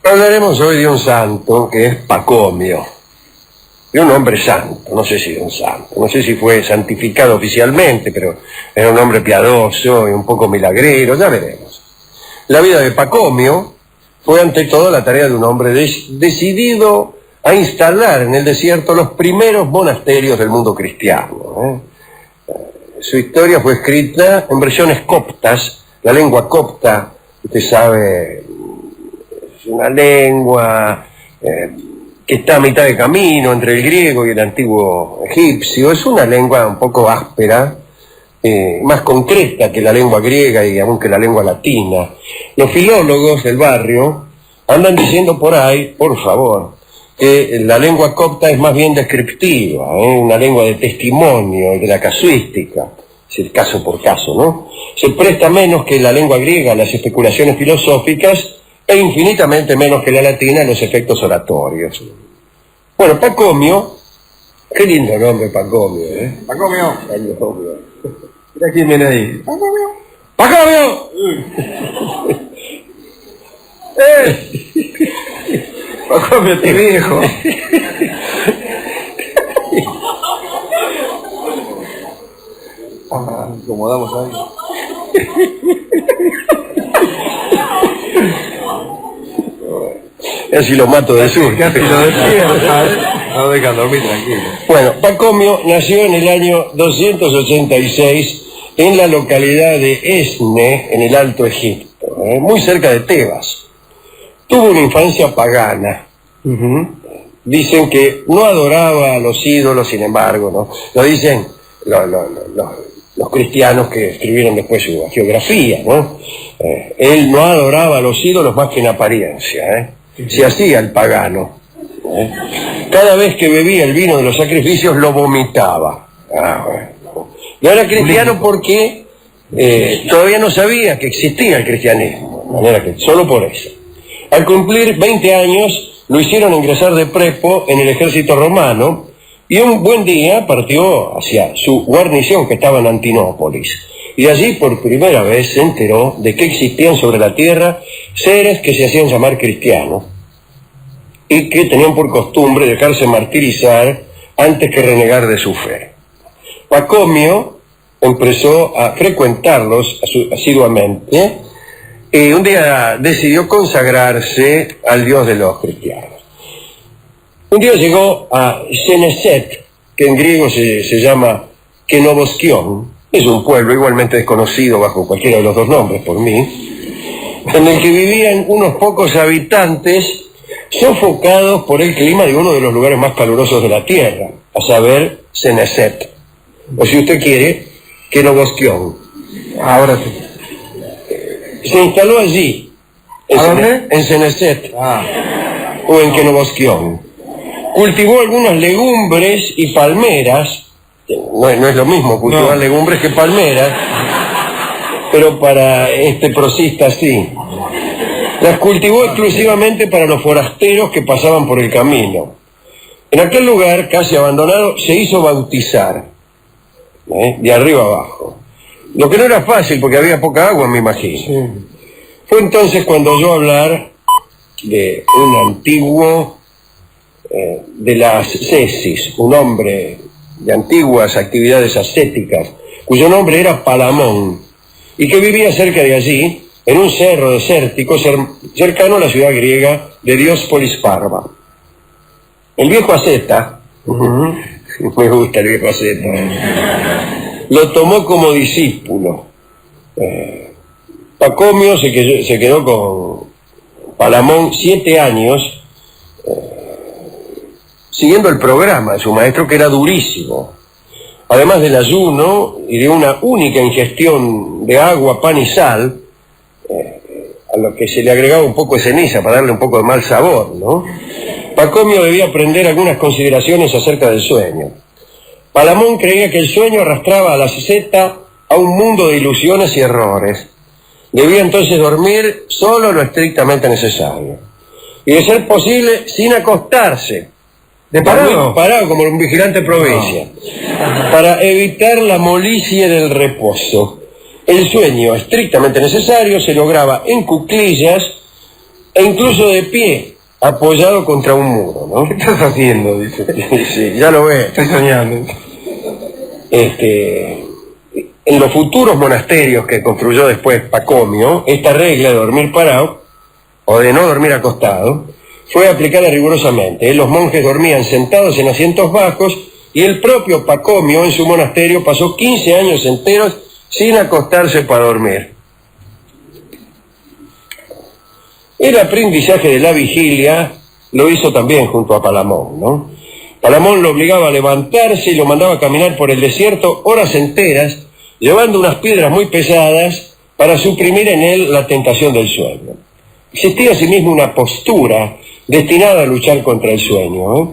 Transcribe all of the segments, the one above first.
Hablaremos hoy de un santo que es Pacomio, de un hombre santo, no sé si de un santo, no sé si fue santificado oficialmente, pero era un hombre piadoso y un poco milagrero, ya veremos. La vida de Pacomio fue ante todo la tarea de un hombre decidido a instalar en el desierto los primeros monasterios del mundo cristiano. Su historia fue escrita en versiones coptas. La lengua copta, usted sabe, es una lengua que está a mitad de camino entre el griego y el antiguo egipcio. Es una lengua un poco áspera, más concreta que la lengua griega y aún que la lengua latina. Los filólogos del barrio andan diciendo por ahí, por favor, que la lengua copta es más bien descriptiva, una lengua de testimonio, de la casuística, es el caso por caso, ¿no? Se presta menos que la lengua griega a las especulaciones filosóficas e infinitamente menos que la latina a los efectos oratorios. Bueno, Pacomio, qué lindo nombre Pacomio, ¿eh? Pacomio. Pacomio. Mira quién viene ahí. Pacomio. ¡Pacomio! Pacomio, este viejo. Acomodamos ahí. Casi lo mato de susto. Casi lo despierta. No dejan dormir tranquilo. Bueno, Pacomio nació en el año 286 en la localidad de Esne, en el Alto Egipto, muy cerca de Tebas. Tuvo una infancia pagana. Dicen que no adoraba a los ídolos, sin embargo, ¿no? Lo dicen los cristianos que escribieron después su geografía, ¿no? Él no adoraba a los ídolos más que en apariencia, Se hacía el pagano. Cada vez que bebía el vino de los sacrificios lo vomitaba. Bueno. Y era cristiano porque todavía no sabía que existía el cristianismo, de manera que solo por eso. Al cumplir 20 años lo hicieron ingresar de prepo en el ejército romano y un buen día partió hacia su guarnición que estaba en Antinópolis. Y allí por primera vez se enteró de que existían sobre la tierra seres que se hacían llamar cristianos y que tenían por costumbre dejarse martirizar antes que renegar de su fe. Pacomio empezó a frecuentarlos asiduamente y un día decidió consagrarse al Dios de los cristianos. Un día llegó a Ceneset, que en griego se llama Kenoboskion, es un pueblo igualmente desconocido bajo cualquiera de los dos nombres por mí, en el que vivían unos pocos habitantes sofocados por el clima de uno de los lugares más calurosos de la tierra, a saber, Ceneset. O si usted quiere, Kenoboskion. Ahora sí. Se instaló allí. ¿A dónde? En Ceneset. O en Kenoboskion. Cultivó algunas legumbres y palmeras. No es lo mismo cultivar legumbres que palmeras, pero para este prosista sí. Las cultivó exclusivamente para los forasteros que pasaban por el camino. En aquel lugar, casi abandonado, se hizo bautizar, de arriba abajo. Lo que no era fácil porque había poca agua, me imagino. Sí. Fue entonces cuando oyó hablar de un antiguo de las Cesis, un hombre de antiguas actividades ascéticas, cuyo nombre era Palamón, y que vivía cerca de allí, en un cerro desértico cercano a la ciudad griega de Diospolis Parva. El viejo asceta, me gusta el viejo asceta, lo tomó como discípulo. Pacomio se quedó con Palamón 7 años, siguiendo el programa de su maestro, que era durísimo. Además del ayuno y de una única ingestión de agua, pan y sal, a lo que se le agregaba un poco de ceniza para darle un poco de mal sabor, ¿no? Pacomio debía aprender algunas consideraciones acerca del sueño. Palamón creía que el sueño arrastraba a la asceta a un mundo de ilusiones y errores. Debía entonces dormir solo lo estrictamente necesario. Y de ser posible, sin acostarse. ¿De parado? Parado como un vigilante de provincia. Para evitar la molicie del reposo. El sueño estrictamente necesario se lograba en cuclillas e incluso de pie, apoyado contra un muro, ¿no? ¿Qué estás haciendo? Dice. Sí, ya lo ves. Estoy soñando. En los futuros monasterios que construyó después Pacomio, esta regla de dormir parado, o de no dormir acostado, fue aplicada rigurosamente. Los monjes dormían sentados en asientos bajos y el propio Pacomio en su monasterio pasó 15 años enteros sin acostarse para dormir. El aprendizaje de la vigilia lo hizo también junto a Palamón, ¿no? Palamón lo obligaba a levantarse y lo mandaba a caminar por el desierto horas enteras, llevando unas piedras muy pesadas para suprimir en él la tentación del sueño. Existía asimismo una postura destinada a luchar contra el sueño, ¿eh?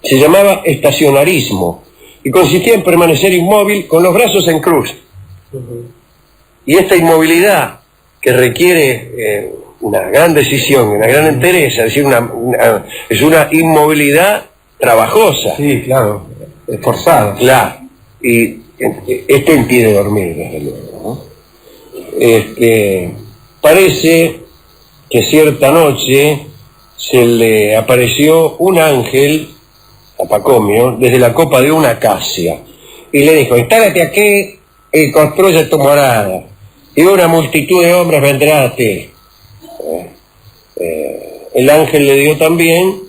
Se llamaba estacionarismo y consistía en permanecer inmóvil con los brazos en cruz. Y esta inmovilidad que requiere una gran decisión, una gran entereza, es decir, es una inmovilidad trabajosa. Sí, claro, esforzada. Claro, y esto impide dormir, desde luego, ¿no? Parece que cierta noche se le apareció un ángel a Pacomio desde la copa de una acacia y le dijo: instálate aquí y construye tu morada, y una multitud de hombres vendrá a ti. El ángel le dio también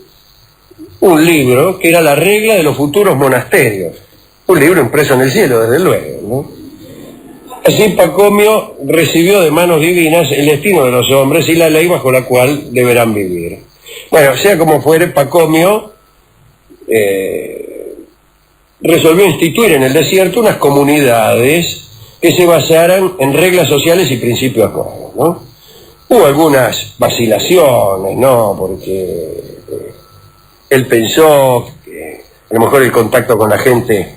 un libro que era la regla de los futuros monasterios, un libro impreso en el cielo, desde luego, ¿no? Así Pacomio recibió de manos divinas el destino de los hombres y la ley bajo la cual deberán vivir. Bueno, sea como fuere, Pacomio resolvió instituir en el desierto unas comunidades que se basaran en reglas sociales y principios acordes, ¿no? Hubo algunas vacilaciones, ¿no? Porque él pensó que a lo mejor el contacto con la gente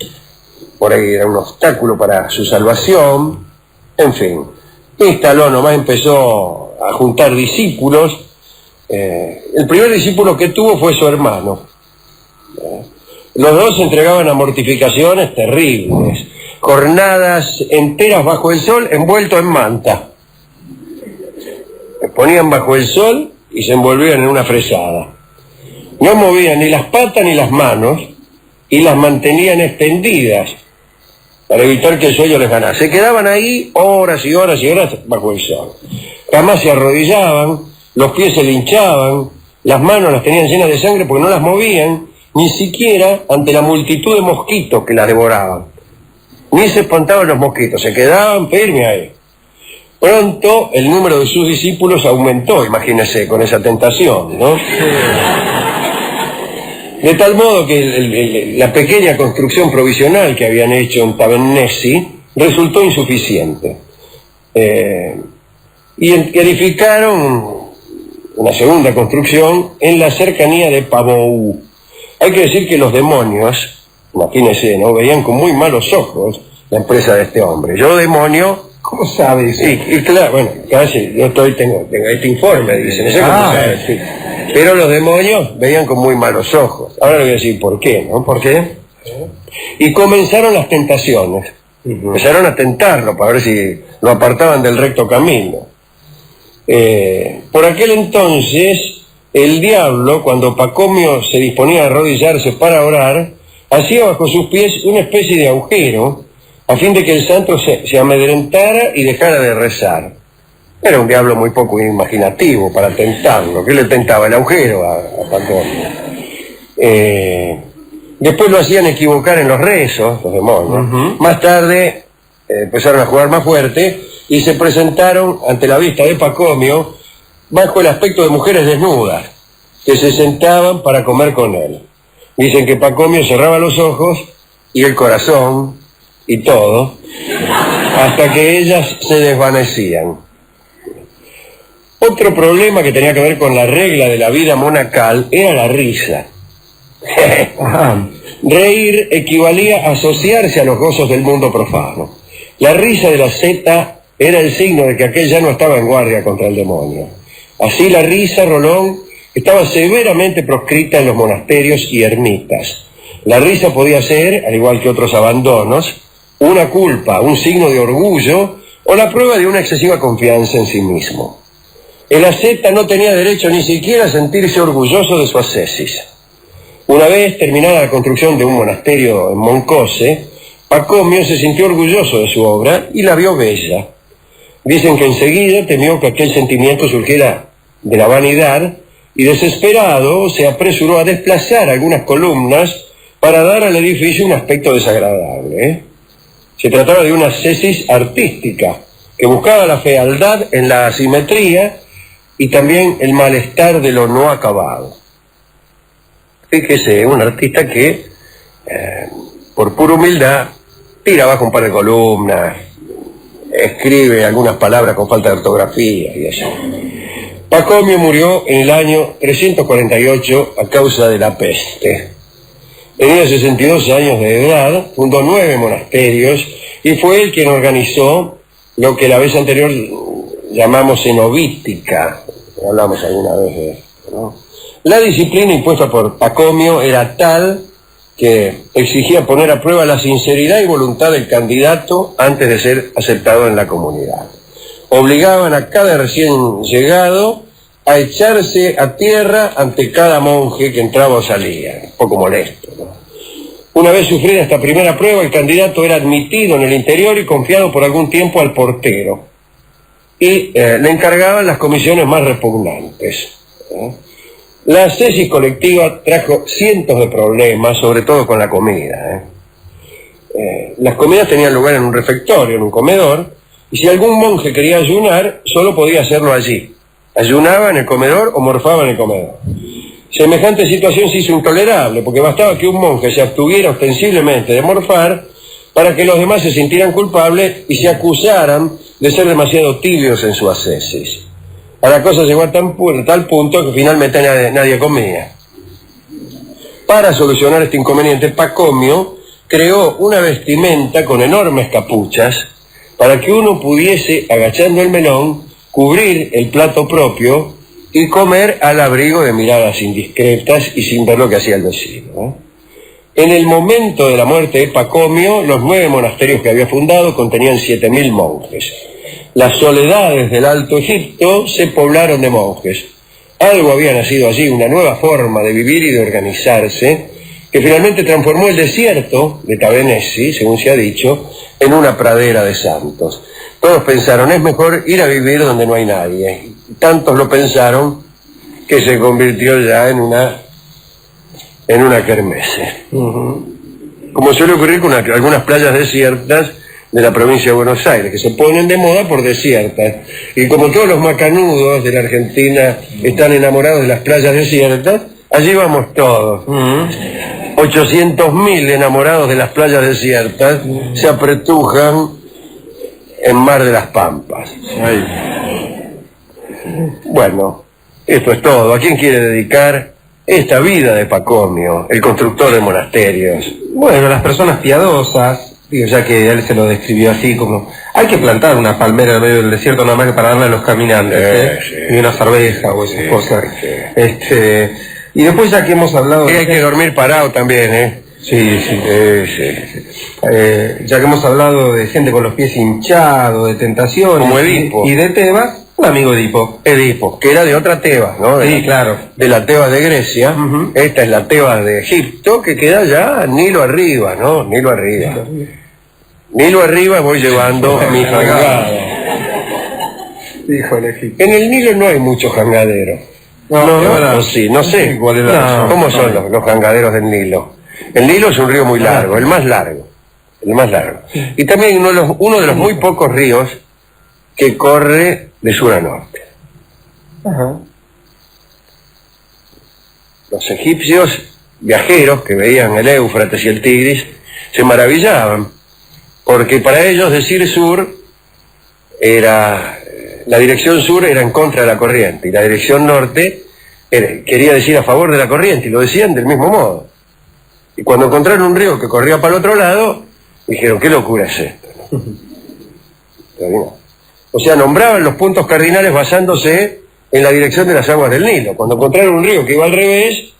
por ahí era un obstáculo para su salvación. En fin, instaló nomás, empezó a juntar discípulos. El primer discípulo que tuvo fue su hermano. Los dos se entregaban a mortificaciones terribles, jornadas enteras bajo el sol envuelto en manta. Se ponían bajo el sol y se envolvían en una fresada. No movían ni las patas ni las manos y las mantenían extendidas para evitar que el sueño les ganara. Se quedaban ahí horas y horas y horas bajo el sol. Jamás se arrodillaban, los pies se le hinchaban, las manos las tenían llenas de sangre porque no las movían, ni siquiera ante la multitud de mosquitos que las devoraban. Ni se espantaban los mosquitos, se quedaban firmes ahí. Pronto el número de sus discípulos aumentó, imagínense, con esa tentación, ¿no? De tal modo que la pequeña construcción provisional que habían hecho en Tavernesi resultó insuficiente. Y edificaron una segunda construcción en la cercanía de Pavou. Hay que decir que los demonios, imagínense, ¿no?, veían con muy malos ojos la empresa de este hombre. Yo, demonio... ¿Cómo sabes? Sí, y claro, bueno, casi, yo tengo este informe, dicen, no sé cómo sabe, sí. Pero los demonios veían con muy malos ojos. Ahora le voy a decir por qué, ¿no? ¿Por qué? Y comenzaron las tentaciones. Empezaron a tentarlo para ver si lo apartaban del recto camino. Por aquel entonces, el diablo, cuando Pacomio se disponía a arrodillarse para orar, hacía bajo sus pies una especie de agujero, a fin de que el santo se amedrentara y dejara de rezar. Era un diablo muy poco imaginativo para tentarlo. ¿Qué le tentaba? El agujero a Pacomio. Después lo hacían equivocar en los rezos, los demonios. Más tarde empezaron a jugar más fuerte y se presentaron ante la vista de Pacomio bajo el aspecto de mujeres desnudas que se sentaban para comer con él. Dicen que Pacomio cerraba los ojos y el corazón y todo, hasta que ellas se desvanecían. Otro problema que tenía que ver con la regla de la vida monacal era la risa. Reír equivalía a asociarse a los gozos del mundo profano. La risa de la asceta era el signo de que aquel ya no estaba en guardia contra el demonio. Así la risa, Rolón, estaba severamente proscrita en los monasterios y ermitas. La risa podía ser, al igual que otros abandonos, una culpa, un signo de orgullo o la prueba de una excesiva confianza en sí mismo. El asceta no tenía derecho ni siquiera a sentirse orgulloso de su ascesis. Una vez terminada la construcción de un monasterio en Moncose, Pacomio se sintió orgulloso de su obra y la vio bella. Dicen que enseguida temió que aquel sentimiento surgiera de la vanidad y desesperado se apresuró a desplazar algunas columnas para dar al edificio un aspecto desagradable. Se trataba de una ascesis artística que buscaba la fealdad en la asimetría y también el malestar de lo no acabado. Fíjese, un artista que, por pura humildad, tira abajo un par de columnas, escribe algunas palabras con falta de ortografía y eso. Pacomio murió en el año 348 a causa de la peste. Tenía 62 años de edad, fundó 9 monasterios y fue él quien organizó lo que la vez anterior llamamos cenobítica. Hablamos alguna vez de esto, ¿no? La disciplina impuesta por Pacomio era tal que exigía poner a prueba la sinceridad y voluntad del candidato antes de ser aceptado en la comunidad. Obligaban a cada recién llegado a echarse a tierra ante cada monje que entraba o salía, un poco molesto, ¿no? Una vez sufrida esta primera prueba, el candidato era admitido en el interior y confiado por algún tiempo al portero, y le encargaban las comisiones más repugnantes. La ascesis colectiva trajo cientos de problemas, sobre todo con la comida. Las comidas tenían lugar en un refectorio, en un comedor, y si algún monje quería ayunar, solo podía hacerlo allí. Ayunaba en el comedor o morfaba en el comedor. Semejante situación se hizo intolerable, porque bastaba que un monje se abstuviera ostensiblemente de morfar para que los demás se sintieran culpables y se acusaran de ser demasiado tibios en su ascesis. La cosa llegó a tal punto que finalmente nadie comía. Para solucionar este inconveniente, Pacomio creó una vestimenta con enormes capuchas para que uno pudiese, agachando el melón, cubrir el plato propio y comer al abrigo de miradas indiscretas y sin ver lo que hacía el vecino. En el momento de la muerte de Pacomio, los 9 monasterios que había fundado contenían 7.000 monjes. Las soledades del Alto Egipto se poblaron de monjes. Algo había nacido allí, una nueva forma de vivir y de organizarse, que finalmente transformó el desierto de Tabenesi, según se ha dicho, en una pradera de santos. Todos pensaron, es mejor ir a vivir donde no hay nadie. Tantos lo pensaron que se convirtió ya en una kermesse. Como suele ocurrir con algunas playas desiertas de la provincia de Buenos Aires, que se ponen de moda por desiertas. Y como todos los macanudos de la Argentina están enamorados de las playas desiertas, allí vamos todos. 800.000 enamorados de las playas desiertas se apretujan en Mar de las Pampas. Bueno, esto es todo. ¿A quién quiere dedicar esta vida de Pacomio, el constructor de monasterios? Bueno, las personas piadosas, ya que él se lo describió así como, hay que plantar una palmera en medio del desierto nada más que para darle a los caminantes, sí. y una cerveza o esas cosas. Sí. Y después ya que hemos hablado... Y hay que dormir parado también, Sí. Ya que hemos hablado de gente con los pies hinchados, de tentaciones... Como Edipo. Y de Tebas, un amigo Edipo, que era de otra Tebas, ¿no? Claro. De la Tebas de Grecia. Esta es la Tebas de Egipto, que queda ya Nilo arriba, ¿no? Nilo arriba voy llevando mi jangada. Híjole, En el Nilo no hay mucho jangadero. No sé cuál es la razón. ¿Cómo son los jangaderos del Nilo? El Nilo es un río muy largo, el más largo. Y también uno de los muy pocos ríos que corre de sur a norte. Los egipcios viajeros que veían el Éufrates y el Tigris se maravillaban, porque para ellos decir sur era... La dirección sur era en contra de la corriente y la dirección norte quería decir a favor de la corriente, y lo decían del mismo modo. Y cuando encontraron un río que corría para el otro lado, dijeron, ¿qué locura es esto? O sea, nombraban los puntos cardinales basándose en la dirección de las aguas del Nilo. Cuando encontraron un río que iba al revés,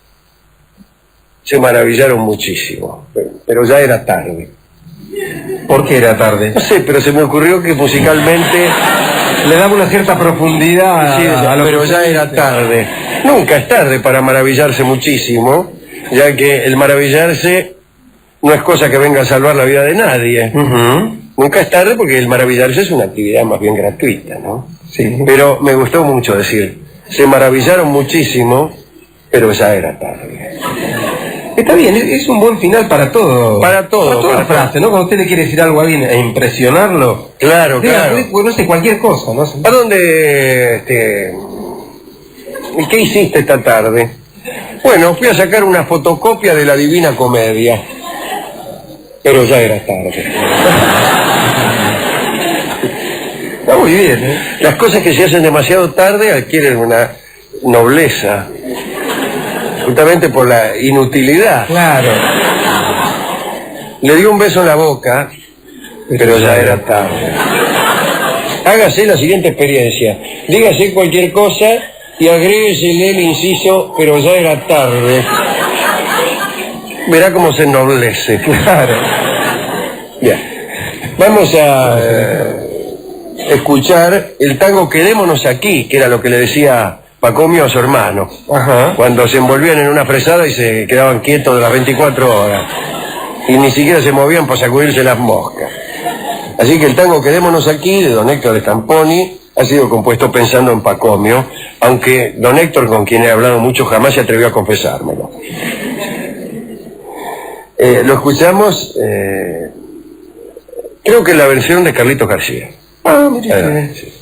se maravillaron muchísimo, pero ya era tarde. ¿Por qué era tarde? No sé, pero se me ocurrió que musicalmente Le daba una cierta profundidad. Sí, a lo pero que ya se era dice. tarde. Nunca es tarde para maravillarse muchísimo, ya que el maravillarse no es cosa que venga a salvar la vida de nadie. Ujú. Nunca es tarde porque el maravillarse es una actividad más bien gratuita, ¿no? Sí. Pero me gustó mucho decir, se maravillaron muchísimo, pero ya era tarde. Está bien, es un buen final para todo. Para todo, Para toda para frase, ¿no? Cuando usted le quiere decir algo a alguien e impresionarlo. Claro, diga, claro. pues, no sé, cualquier cosa, ¿no? ¿A dónde, qué hiciste esta tarde? Bueno, fui a sacar una fotocopia de la Divina Comedia, pero ya era tarde. Está muy bien, ¿eh? Las cosas que se hacen demasiado tarde adquieren una nobleza, justamente por la inutilidad. Claro. Le dio un beso en la boca, pero ya era tarde. Hágase la siguiente experiencia. Dígase cualquier cosa y agréguesele el inciso, pero ya era tarde. Verá cómo se ennoblece. Claro. Bien. Vamos a escuchar el tango Quedémonos aquí, que era lo que le decía Pacomio a su hermano, Ajá. cuando se envolvían en una fresada y se quedaban quietos de las 24 horas. Y ni siquiera se movían para sacudirse las moscas. Así que el tango Quedémonos aquí, de don Héctor Stamponi, ha sido compuesto pensando en Pacomio, aunque don Héctor, con quien he hablado mucho, jamás se atrevió a confesármelo. Lo escuchamos, creo que en la versión de Carlitos García. Ah, mire. Sí.